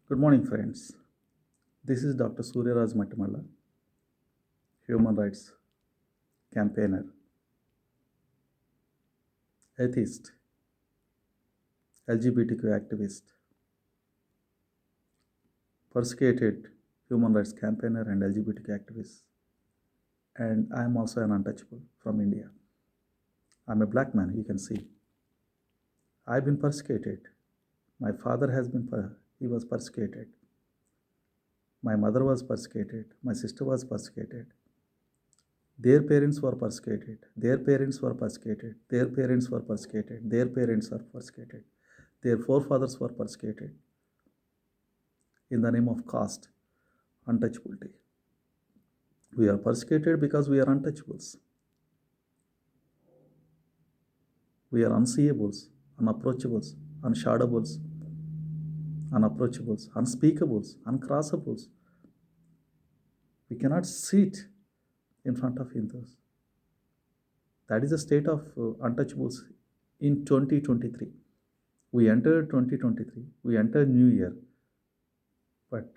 Good morning, friends. This is Dr. Surya Mattamala, human rights campaigner, atheist, LGBTQ activist, persecuted human rights campaigner, and LGBTQ activist. And I am also an untouchable from India. I'm a black man, you can see. I've been persecuted. My father he was persecuted. My mother was persecuted. My sister was persecuted. Their parents were persecuted. Their parents were persecuted. Their parents were persecuted. Their parents are persecuted. Their forefathers were persecuted in the name of caste, untouchability. We are persecuted because we are untouchables. We are unseeables, unapproachables, unshardables, unapproachables, unspeakables, uncrossables. We cannot sit in front of Hindus. That is the state of untouchables in 2023. We entered 2023, we entered New Year, but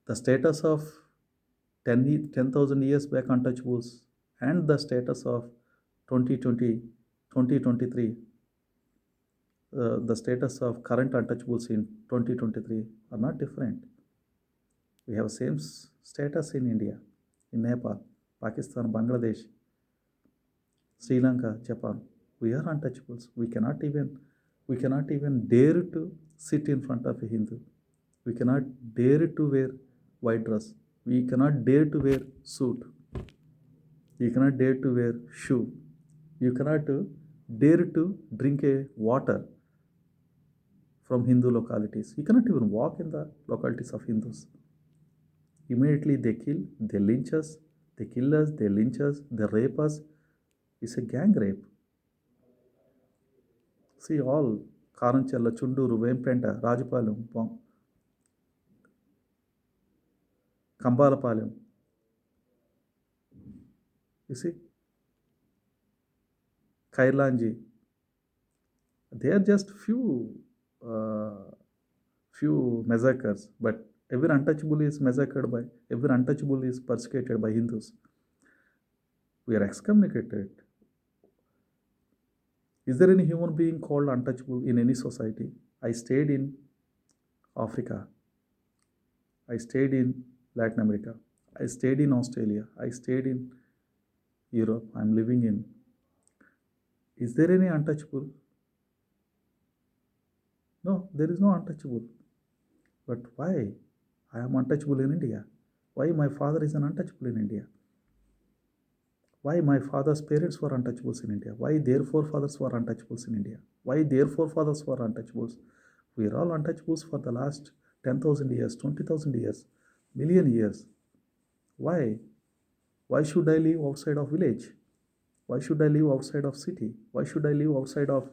the status of 10,000 years back untouchables and the status of 2023, the status of current untouchables in 2023 are not different. We have same status in India, in Nepal, Pakistan, Bangladesh, Sri Lanka, Japan. We are untouchables. We cannot even dare to sit in front of a Hindu. We cannot dare to wear white dress. We cannot dare to wear suit. You cannot dare to wear shoe. You cannot dare to drink a water from Hindu localities. You cannot even walk in the localities of Hindus. Immediately they kill, they lynch us, they kill us, they lynch us, they rape us. It's a gang rape. See all Karanchalla, Chunduru, Vempenta, Rajapalem, Kambalapalem. You see, Kailanji. They are just few massacres, but every untouchable is massacred by, every untouchable is persecuted by Hindus. We are excommunicated. Is there any human being called untouchable in any society? I stayed in Africa. I stayed in Latin America. I stayed in Australia. I stayed in Europe. I'm living in. Is there any untouchable? No, there is no untouchable. But why? I am untouchable in India. Why my father is an untouchable in India? Why my father's parents were untouchables in India? Why their forefathers were untouchables in India? Why their forefathers were untouchables? We are all untouchables for the last 10,000 years, 20,000 years, million years. Why? Why should I live outside of village? Why should I live outside of city? Why should I live outside of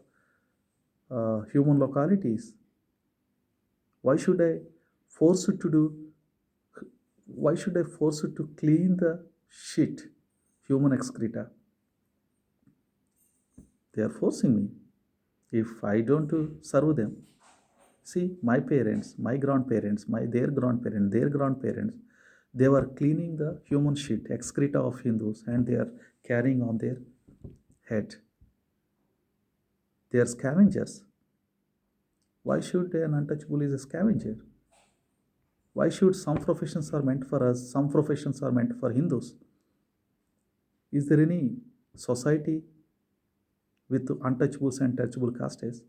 human localities? Why should I force it to do? Why should I force it to clean the shit, human excreta? They are forcing me. If I don't serve them, see, my parents, my grandparents, their grandparents, they were cleaning the human shit, excreta of Hindus, and they are carrying on their head. They are scavengers. Why should an untouchable is a scavenger? Why should some professions are meant for us, some professions are meant for Hindus? Is there any society with untouchables and touchable castes?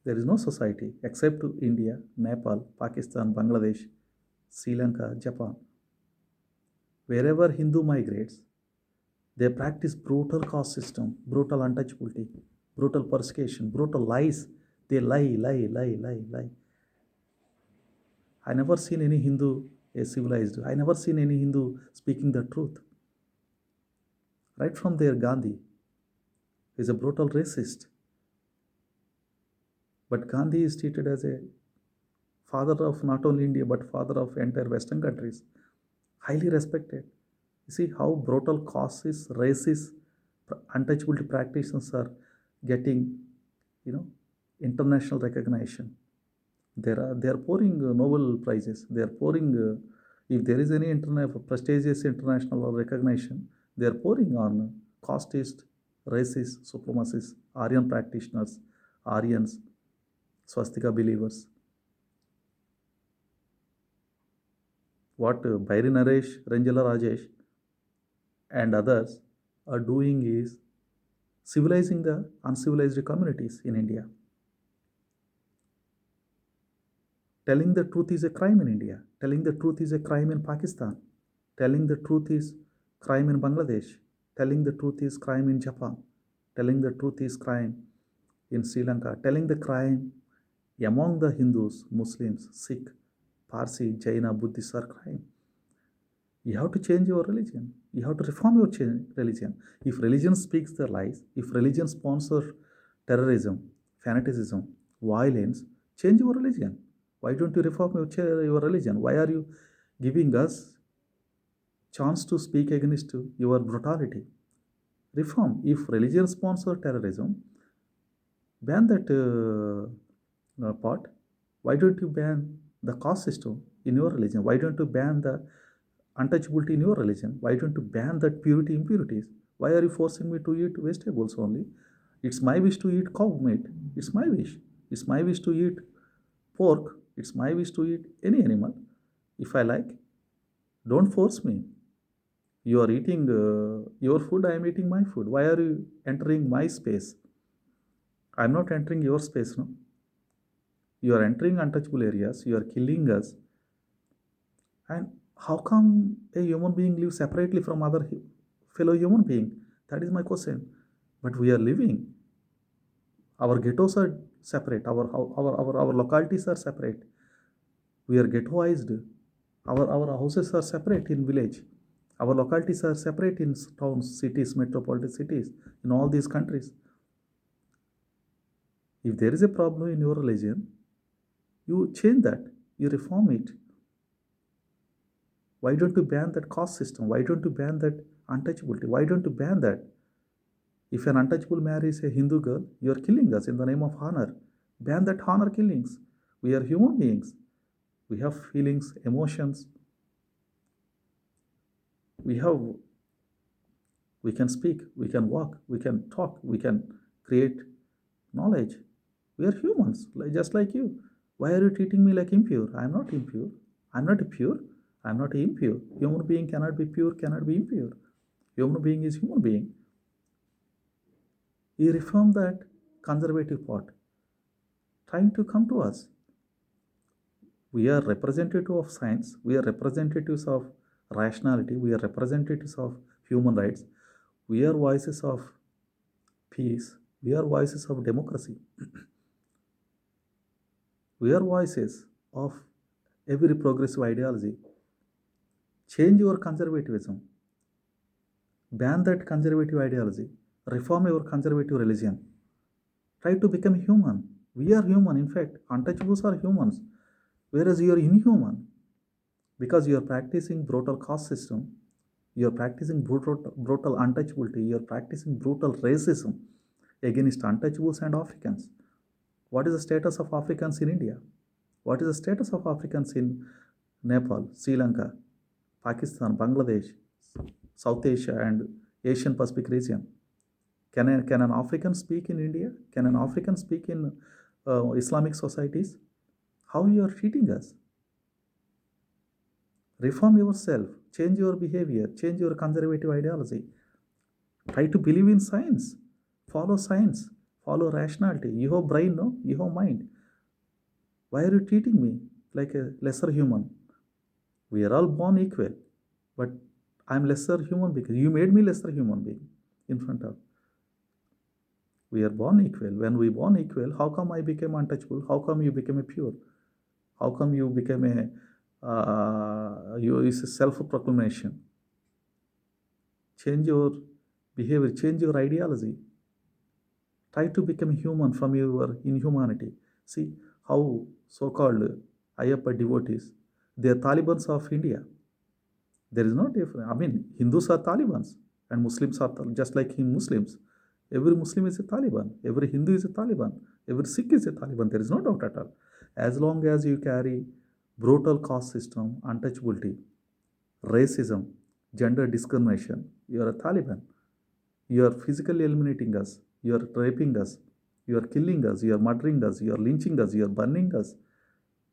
There is no society except India, Nepal, Pakistan, Bangladesh, Sri Lanka, Japan. Wherever Hindu migrates, they practice brutal caste system, brutal untouchability, brutal persecution, brutal lies. They lie. I never seen any Hindu civilized. I never seen any Hindu speaking the truth. Right from there, Gandhi is a brutal racist. But Gandhi is treated as a father of not only India, but father of entire Western countries. Highly respected. You see how brutal causes, racist, untouchability practitioners are getting, international recognition. They are pouring Nobel prizes. They are pouring. If there is any prestigious international recognition, they are pouring on casteist, racist, supremacists, Aryan practitioners, Aryans, swastika believers. What Bairi Naresh, Renjarla Rajesh, and others are doing is civilizing the uncivilized communities in India. Telling the truth is a crime in India. Telling the truth is a crime in Pakistan. Telling the truth is crime in Bangladesh. Telling the truth is crime in Japan. Telling the truth is crime in Sri Lanka. Telling the crime among the Hindus, Muslims, Sikh, Parsi, Jaina, Buddhists are crime. You have to change your religion. You have to reform your religion. If religion speaks the lies, if religion sponsors terrorism, fanaticism, violence, change your religion. Why don't you reform your religion? Why are you giving us chance to speak against your brutality? Reform. If religion sponsors terrorism, ban that part. Why don't you ban the caste system in your religion? Why don't you ban the untouchability in your religion? Why don't you ban that purity impurities? Why are you forcing me to eat vegetables only? It's my wish to eat cow meat. It's my wish. It's my wish to eat pork. It's my wish to eat any animal if I like. Don't force me. You are eating your food, I am eating my food. Why are you entering my space? I'm not entering your space, no? You are entering untouchable areas, you are killing us. And how come a human being lives separately from other fellow human being? That is my question. But we are living. Our ghettos are separate. Our localities are separate. We are ghettoized. Our houses are separate in village. Our localities are separate in towns, cities, metropolitan cities, in all these countries. If there is a problem in your religion, you change that, you reform it. Why don't you ban that caste system? Why don't you ban that untouchability? Why don't you ban that? If an untouchable marries a Hindu girl, you are killing us in the name of honor. Ban that honor killings. We are human beings. We have feelings, emotions. We can speak, we can walk, we can talk, we can create knowledge. We are humans, just like you. Why are you treating me like impure? I am not impure. I am not pure. I am not impure. Human being cannot be pure, cannot be impure. Human being is human being. You reform that conservative part, trying to come to us. We are representative of science. We are representatives of rationality. We are representatives of human rights. We are voices of peace. We are voices of democracy. We are voices of every progressive ideology. Change your conservatism. Ban that conservative ideology. Reform your conservative religion. Try to become human. We are human. In fact, untouchables are humans. Whereas you are inhuman. Because you are practicing brutal caste system. You are practicing brutal untouchability. You are practicing brutal racism against untouchables and Africans. What is the status of Africans in India? What is the status of Africans in Nepal, Sri Lanka, Pakistan, Bangladesh, South Asia, and Asian Pacific region? Can an African speak in India? Can an African speak in Islamic societies? How you are treating us? Reform yourself, change your behavior, change your conservative ideology. Try to believe in science, follow rationality. You have brain, no? You have mind. Why are you treating me like a lesser human? We are all born equal, but I'm lesser human because you made me lesser human being in front of. We are born equal. When we born equal, how come I became untouchable? How come you became a pure? How come you became a it's a self-proclamation? Change your behavior, change your ideology. Try to become human from your inhumanity. See how so-called Ayyappa devotees, they are Talibans of India. There is no difference. I mean, Hindus are Talibans and Muslims are just like Muslims. Every Muslim is a Taliban. Every Hindu is a Taliban. Every Sikh is a Taliban. There is no doubt at all. As long as you carry brutal caste system, untouchability, racism, gender discrimination, you are a Taliban. You are physically eliminating us. You are raping us. You are killing us. You are murdering us. You are lynching us. You are burning us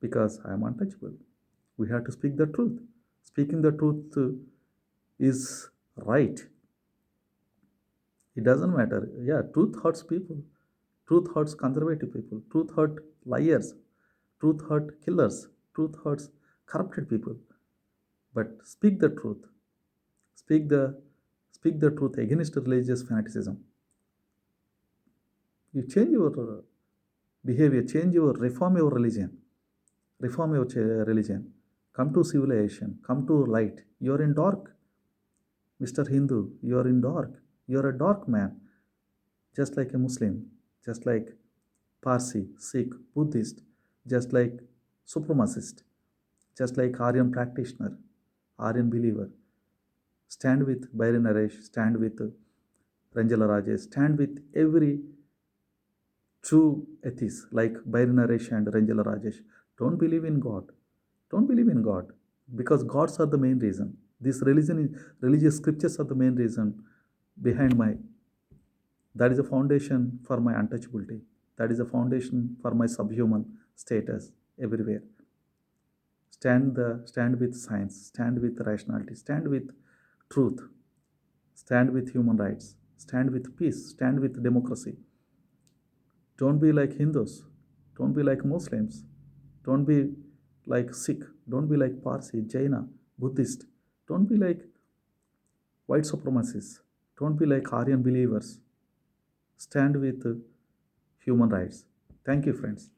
because I am untouchable. We have to speak the truth. Speaking the truth is right. It doesn't matter. Yeah, truth hurts people. Truth hurts conservative people. Truth hurts liars. Truth hurts killers. Truth hurts corrupted people. But speak the truth. Speak the speak the truth against religious fanaticism. You change your behavior, change your reform your religion. Reform your religion. Come to civilization. Come to light. You are in dark. Mr. Hindu, you are in dark. You are a dark man, just like a Muslim, just like Parsi, Sikh, Buddhist, just like supremacist, just like Aryan practitioner, Aryan believer. Stand with Bairi Naresh, stand with Renjarla Rajesh, stand with every true atheist like Bairi Naresh and Renjarla Rajesh. Don't believe in God. Don't believe in God because gods are the main reason. This religious scriptures are the main reason behind my. That is a foundation for my untouchability. That is a foundation for my subhuman status everywhere. Stand with science. Stand with rationality. Stand with truth. Stand with human rights. Stand with peace. Stand with democracy. Don't be like Hindus. Don't be like Muslims. Don't be like Sikh. Don't be like Parsi, Jaina, Buddhist. Don't be like white supremacists. Don't be like Aryan believers. Stand with human rights. Thank you, friends.